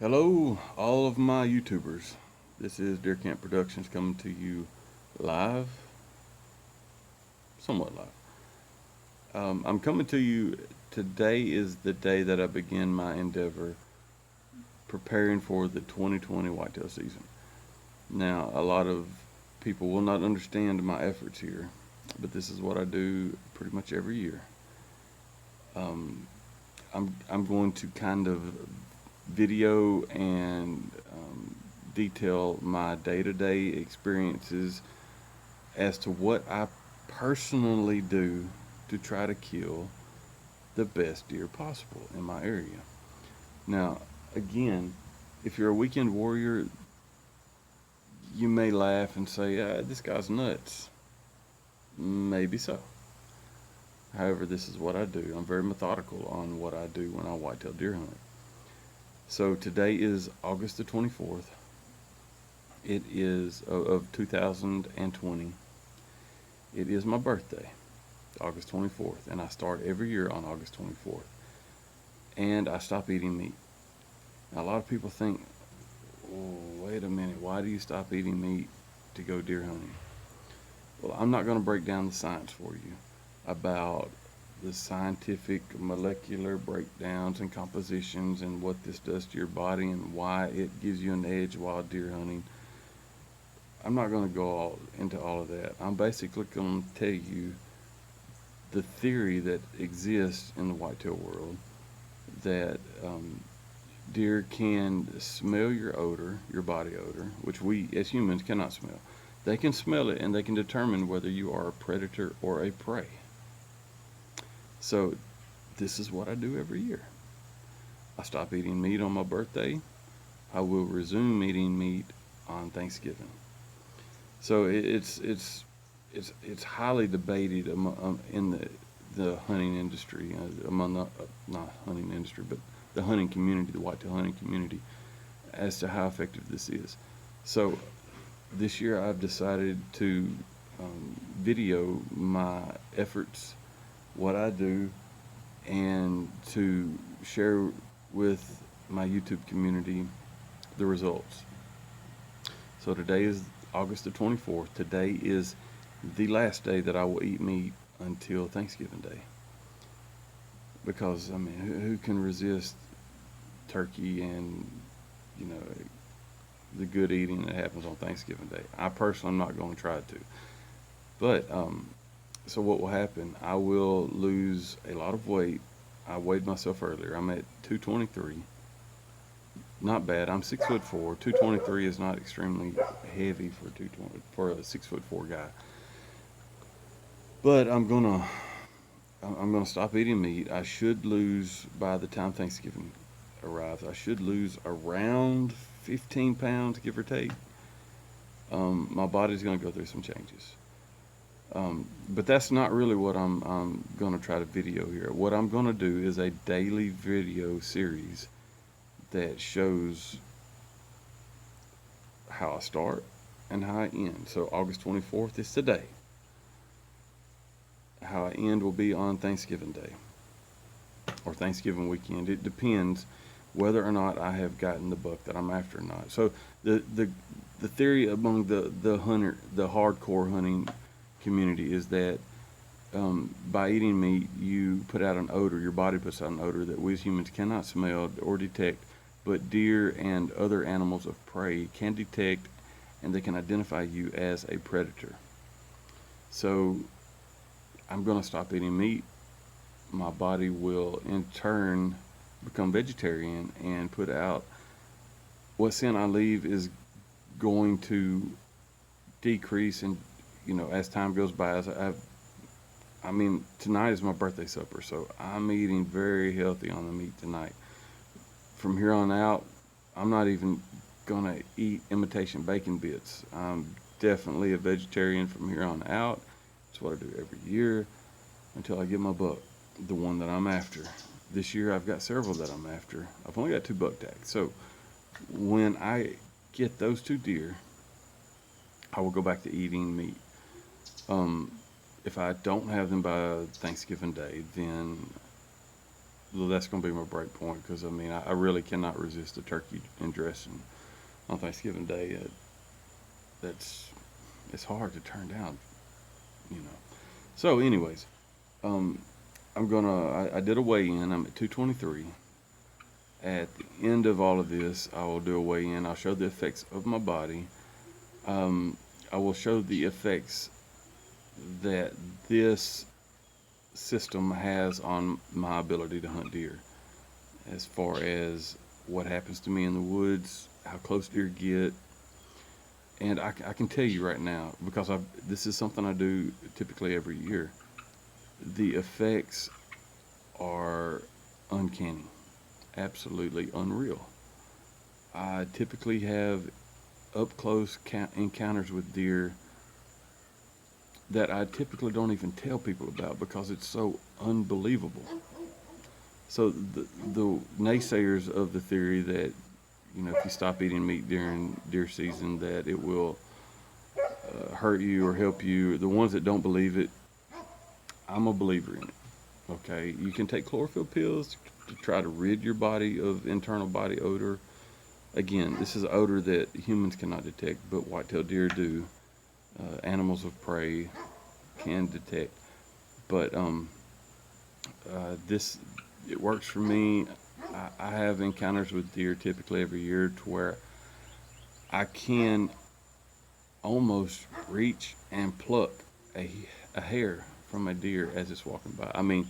Hello, all of my YouTubers. This is Deer Camp Productions coming to you live, somewhat live. I'm coming to you. Today is the day that I begin my endeavor preparing for the 2020 whitetail season. Now, a lot of people will not understand my efforts here, but this is what I do pretty much every year. Um, I'm going to kind of video and detail my day-to-day experiences as to what I personally do to try to kill the best deer possible in my area. Now, again, if you're a weekend warrior, you may laugh and say, this guy's nuts. Maybe so. However, this is what I do. I'm very methodical on what I do when I whitetail deer hunt. So today is August the 24th. It is of 2020. It is my birthday, August 24th, and I start every year on August 24th. And I stop eating meat. Now, a lot of people think, oh, wait a minute, why do you stop eating meat to go deer hunting? Well, I'm not going to break down the science for you about the scientific molecular breakdowns and compositions and what this does to your body and why it gives you an edge while deer hunting. I'm not going to go into all of that. I'm basically going to tell you the theory that exists in the whitetail world that deer can smell your odor, your body odor, which we as humans cannot smell. They can smell it and they can determine whether you are a predator or a prey. So, this is what I do every year. I stop eating meat on my birthday. I will resume eating meat on Thanksgiving. So it's highly debated in the hunting industry, among the not hunting industry, but the hunting community, the whitetail hunting community, as to how effective this is. So this year I've decided to video my efforts, what I do, and to share with my YouTube community the results. So today is August the 24th. Today is the last day that I will eat meat until Thanksgiving Day. Because, I mean, who can resist turkey and, you know, the good eating that happens on Thanksgiving Day? I personally am not going to try to. But, so what will happen? I will lose a lot of weight. I weighed myself earlier. I'm at 223. Not bad. I'm 6'4". 223 is not extremely heavy for 220 for a 6'4" guy. But I'm gonna stop eating meat. I should lose by the time Thanksgiving arrives. I should lose around 15 pounds, give or take. My body's gonna go through some changes. But that's not really what I'm gonna try to video here. What I'm gonna do is a daily video series that shows how I start and how I end. So August 24th is today. How I end will be on Thanksgiving Day or Thanksgiving weekend. It depends whether or not I have gotten the buck that I'm after or not. So the theory among the hardcore hunting community is that by eating meat, you put out an odor. Your body puts out an odor that we as humans cannot smell or detect, but deer and other animals of prey can detect, and they can identify you as a predator. So I'm going to stop eating meat. My body will, in turn, become vegetarian and put out what scent I leave is going to decrease, and as time goes by. I mean, tonight is my birthday supper, so I'm eating very healthy on the meat tonight. From here on out, I'm not even gonna eat imitation bacon bits. I'm definitely a vegetarian from here on out. It's what I do every year until I get my buck, the one that I'm after. This year I've got several that I'm after. I've only got 2 buck tags. So when I get those 2 deer, I will go back to eating meat. If I don't have them by Thanksgiving Day, then well, that's going to be my break point because I mean I really cannot resist a turkey and dressing on Thanksgiving Day. That's it's hard to turn down, you know. So, anyways, um, I did a weigh in. I'm at 223. At the end of all of this, I will do a weigh in. I'll show the effects of my body. Um, I will show the effects that this system has on my ability to hunt deer, as far as what happens to me in the woods, how close deer get. And I can tell you right now, because this is something I do typically every year, the effects are uncanny, absolutely unreal. I typically have up close encounters with deer that I typically don't even tell people about because it's so unbelievable. So the naysayers of the theory that if you stop eating meat during deer season that it will hurt you or help you, the ones that don't believe it, I'm a believer in it. Okay, you can take chlorophyll pills to try to rid your body of internal body odor. Again, this is odor that humans cannot detect, but whitetail deer do. Animals of prey can detect, but this it works for me. I have encounters with deer typically every year to where I can almost reach and pluck a hair from a deer as it's walking by. I mean,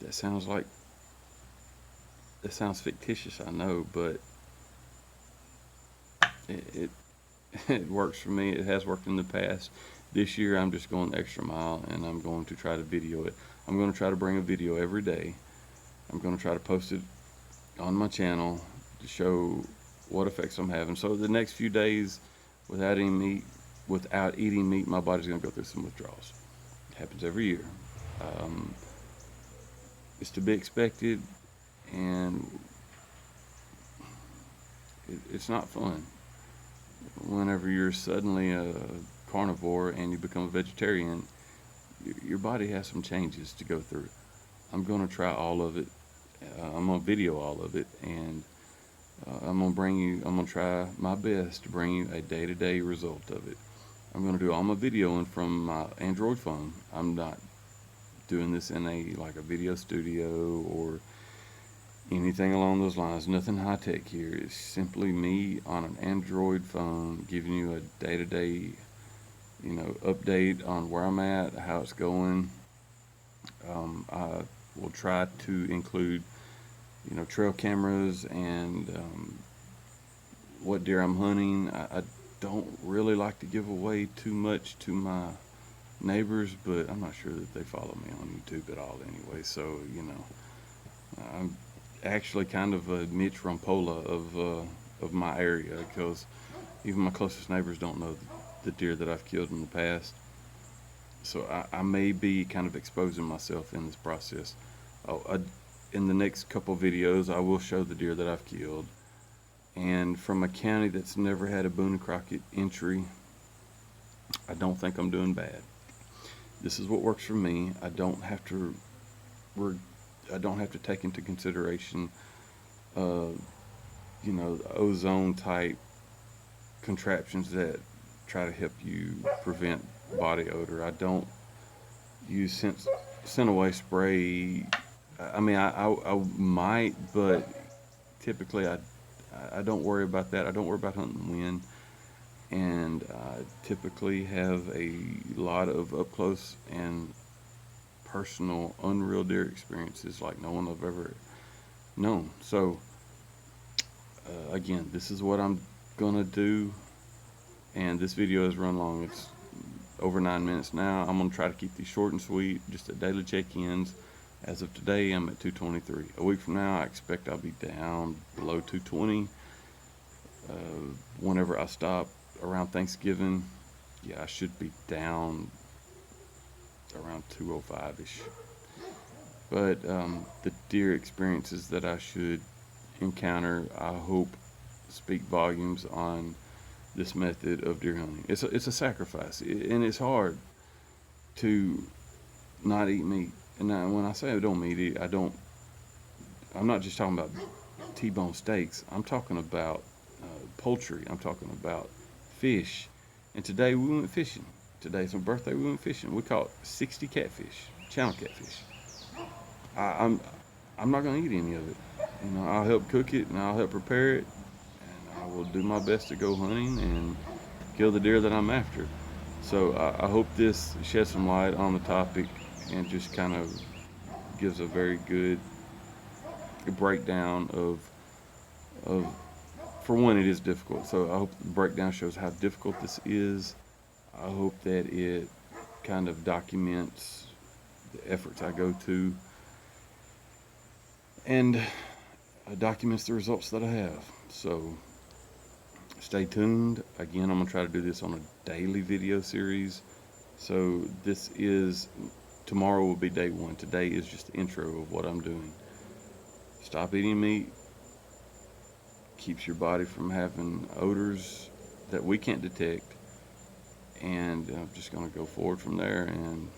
that sounds like that sounds fictitious, I know, but it it works for me. It has worked in the past. This year, I'm just going the extra mile, and I'm going to try to video it. I'm going to try to bring a video every day. I'm going to try to post it on my channel to show what effects I'm having. So the next few days, without eating meat, my body's going to go through some withdrawals. It happens every year. Um, it's to be expected, and it's not fun whenever you're suddenly a carnivore and you become a vegetarian. Your body has some changes to go through. I'm going to try all of it. I'm going to video all of it, and I'm going to try my best to bring you a day-to-day result of it. I'm going to do all my videoing from my Android phone. I'm not doing this in a video studio or anything along those lines. Nothing high tech here. It's simply me on an Android phone giving you a day-to-day, update on where I'm at, how it's going. I will try to include, trail cameras and what deer I'm hunting. I don't really like to give away too much to my neighbors, but I'm not sure that they follow me on YouTube at all anyway. So, I'm actually kind of a Mitch Rampola of my area, because even my closest neighbors don't know the deer that I've killed in the past. So I may be kind of exposing myself in this process. In the next couple videos, I will show the deer that I've killed. And from a county that's never had a Boone and Crockett entry, I don't think I'm doing bad. This is what works for me. I don't have to take into consideration, ozone type contraptions that try to help you prevent body odor. I don't use scent away spray. I mean, I might, but typically I don't worry about that. I don't worry about hunting wind, and I typically have a lot of up close and personal unreal deer experiences like no one I've ever known. So again, this is what I'm gonna do, and this video has run long. It's over 9 minutes now. I'm gonna try to keep these short and sweet, just at daily check-ins. As of today, I'm at 223. A week from now, I expect I'll be down below 220. Whenever I stop around Thanksgiving, yeah, I should be down around 205-ish. But the deer experiences that I should encounter, I hope, speak volumes on this method of deer hunting. It's a sacrifice, and it's hard to not eat meat. And when I say I don't eat it, I don't I'm not just talking about T-bone steaks. I'm talking about poultry. I'm talking about fish. And today we went fishing. Today's my birthday. We went fishing. We caught 60 catfish, channel catfish. I, I'm I'm not gonna eat any of it. You know, I'll help cook it and I'll help prepare it, and I will do my best to go hunting and kill the deer that I'm after. So I hope this sheds some light on the topic and just kind of gives a very good breakdown of for one, it is difficult. So I hope the breakdown shows how difficult this is. I hope that it kind of documents the efforts I go to and documents the results that I have. So stay tuned. Again, I'm gonna try to do this on a daily video series. So tomorrow will be day one. Today is just the intro of what I'm doing. Stop eating meat. Keeps your body from having odors that we can't detect. And I'm just gonna go forward from there, and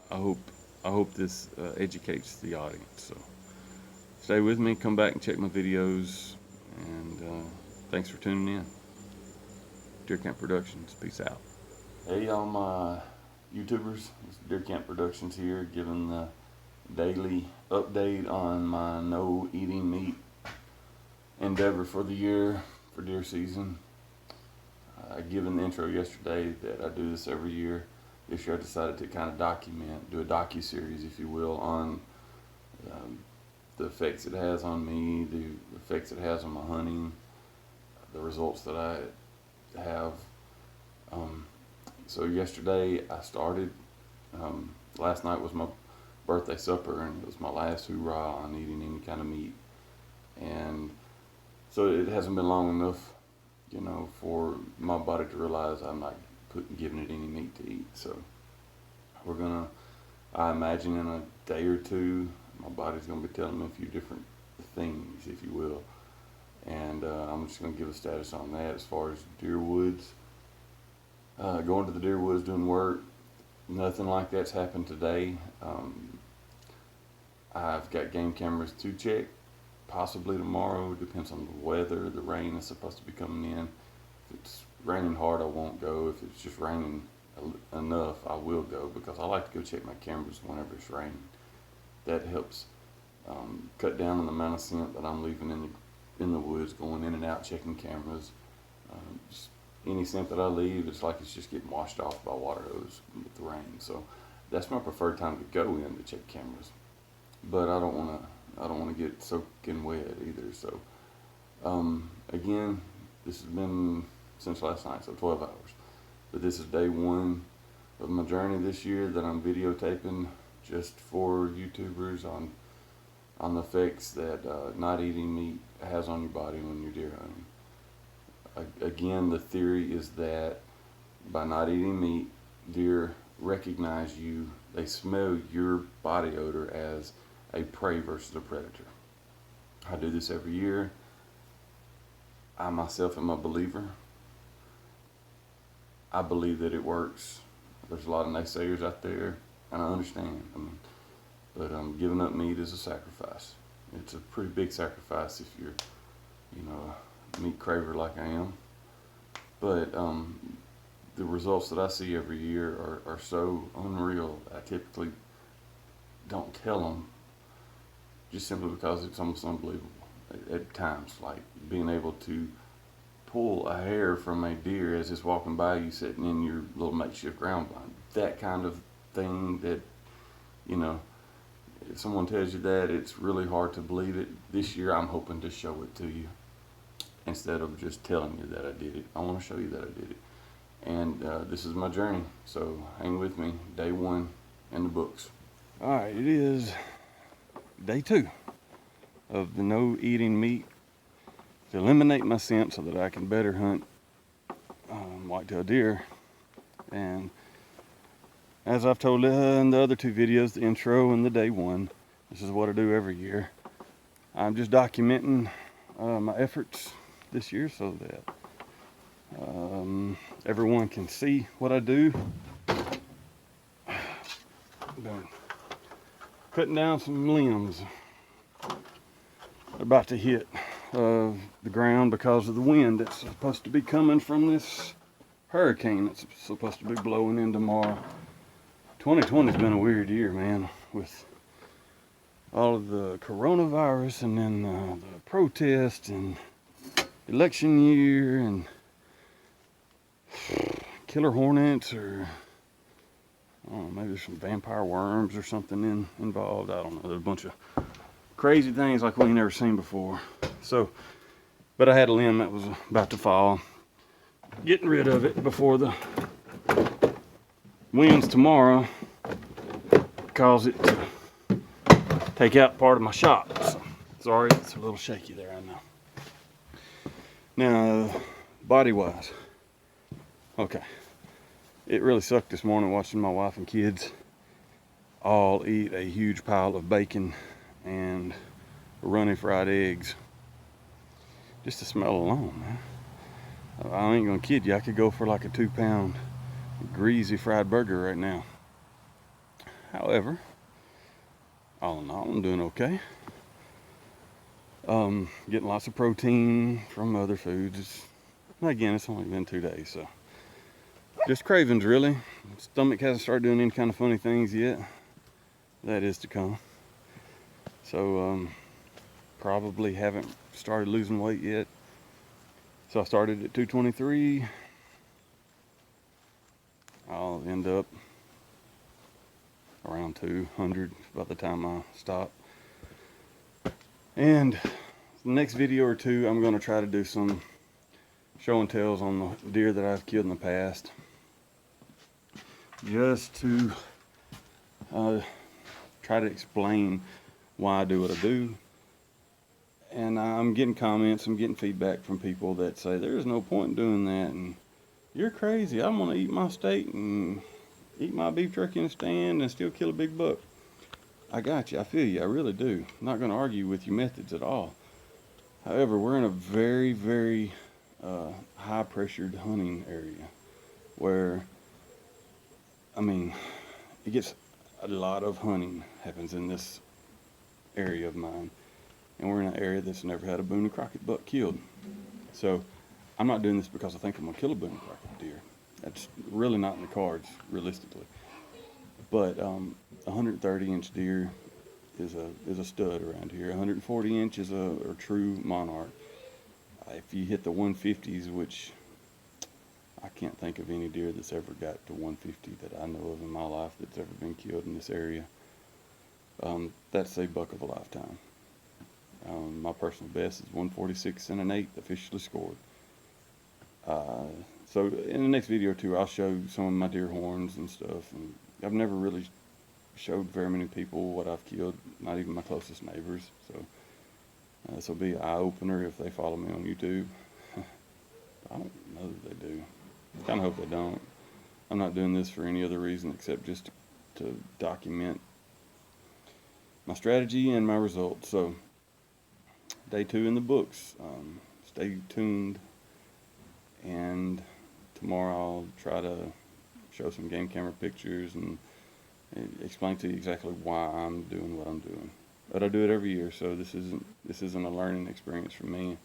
I hope this educates the audience. So stay with me, come back and check my videos, and thanks for tuning in. Deer Camp Productions, peace out. Hey, all my YouTubers, it's Deer Camp Productions here, giving the daily update on my no eating meat endeavor for the year, for deer season. I given the intro yesterday that I do this every year. This year I decided to kind of do a docu-series, if you will, on the effects it has on me, the effects it has on my hunting, the results that I have. So yesterday I started, last night was my birthday supper, and it was my last hoorah on eating any kind of meat. And so it hasn't been long enough, for my body to realize I'm not giving it any meat to eat. So I imagine in a day or two, my body's gonna be telling me a few different things, if you will. And I'm just gonna give a status on that as far as deer woods. Going to the deer woods doing work, nothing like that's happened today. I've got game cameras to check, possibly tomorrow. Depends on the weather. The rain is supposed to be coming in. If it's raining hard, I won't go. If it's just raining enough, I will go, because I like to go check my cameras whenever it's raining. That helps cut down on the amount of scent that I'm leaving in the woods, going in and out checking cameras. Just any scent that I leave, it's like it's just getting washed off by water hose with the rain. So that's my preferred time to go in to check cameras. But I don't want to get soaking wet either. So again, this has been since last night, so 12 hours. But this is day one of my journey this year that I'm videotaping just for YouTubers on the effects that not eating meat has on your body when you're deer hunting. Again, the theory is that by not eating meat, deer recognize you, they smell your body odor as a prey versus a predator. I do this every year. I myself am a believer. I believe that it works. There's a lot of naysayers out there, and I understand. But giving up meat is a sacrifice. It's a pretty big sacrifice if you're, a meat craver like I am. But the results that I see every year are so unreal. I typically don't tell them, just simply because it's almost unbelievable at times. Like being able to pull a hair from a deer as it's walking by you sitting in your little makeshift ground blind. That kind of thing that, if someone tells you that, it's really hard to believe it. This year I'm hoping to show it to you instead of just telling you that I did it. I want to show you that I did it. And this is my journey, so hang with me. Day one in the books. All right, it is day two of the no eating meat to eliminate my scent so that I can better hunt whitetail deer. And as I've told in the other two videos, the intro and the day one, this is what I do every year. I'm just documenting my efforts this year so that everyone can see what I do. Boom. cutting down some limbs. They're about to hit the ground because of the wind that's supposed to be coming from this hurricane that's supposed to be blowing in tomorrow. 2020's been a weird year, man, with all of the coronavirus and then the protests and election year and killer hornets, or I don't know, maybe there's some vampire worms or something involved. I don't know. There's a bunch of crazy things like we ain't never seen before. So, but I had a limb that was about to fall. Getting rid of it before the winds tomorrow cause it to take out part of my shop. So, sorry, it's a little shaky there, I know. Now, body-wise, okay. It really sucked this morning watching my wife and kids all eat a huge pile of bacon and runny fried eggs. Just the smell alone, man. I ain't gonna kid you, I could go for like a 2-pound greasy fried burger right now. However, all in all, I'm doing okay. Getting lots of protein from other foods. Again, it's only been 2 days, so just cravings, really. Stomach hasn't started doing any kind of funny things yet. That is to come. So probably haven't started losing weight yet. So I started at 223. I'll end up around 200 by the time I stop. And the next video or two, I'm going to try to do some show and tells on the deer that I've killed in the past, just to try to explain why I do what I do. And I'm getting comments, I'm getting feedback from people that say there's no point in doing that, and you're crazy. I'm gonna eat my steak and eat my beef jerky in a stand and still kill a big buck. I got you, I feel you, I really do. I'm not gonna argue with your methods at all. However, we're in a very, very high pressured hunting area where, I mean, it gets a lot of hunting happens in this area of mine. And we're in an area that's never had a Boone and Crockett buck killed. So I'm not doing this because I think I'm gonna kill a Boone and Crockett deer. That's really not in the cards, realistically. But 130-inch deer is a stud around here. 140-inch is a true monarch. If you hit the 150s, which I can't think of any deer that's ever got to 150 that I know of in my life that's ever been killed in this area, that's a buck of a lifetime. My personal best is 146 and an 8 officially scored. So in the next video or two, I'll show some of my deer horns and stuff. And I've never really showed very many people what I've killed, not even my closest neighbors. So this will be an eye-opener if they follow me on YouTube. I don't know that they do. I kind of hope they don't. I'm not doing this for any other reason except just to document my strategy and my results. So day 2 in the books. Stay tuned, and tomorrow I'll try to show some game camera pictures and explain to you exactly why I'm doing what I'm doing. But I do it every year, so this isn't a learning experience for me.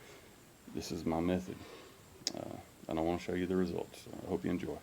This is my method, and I want to show you the results. So I hope you enjoy.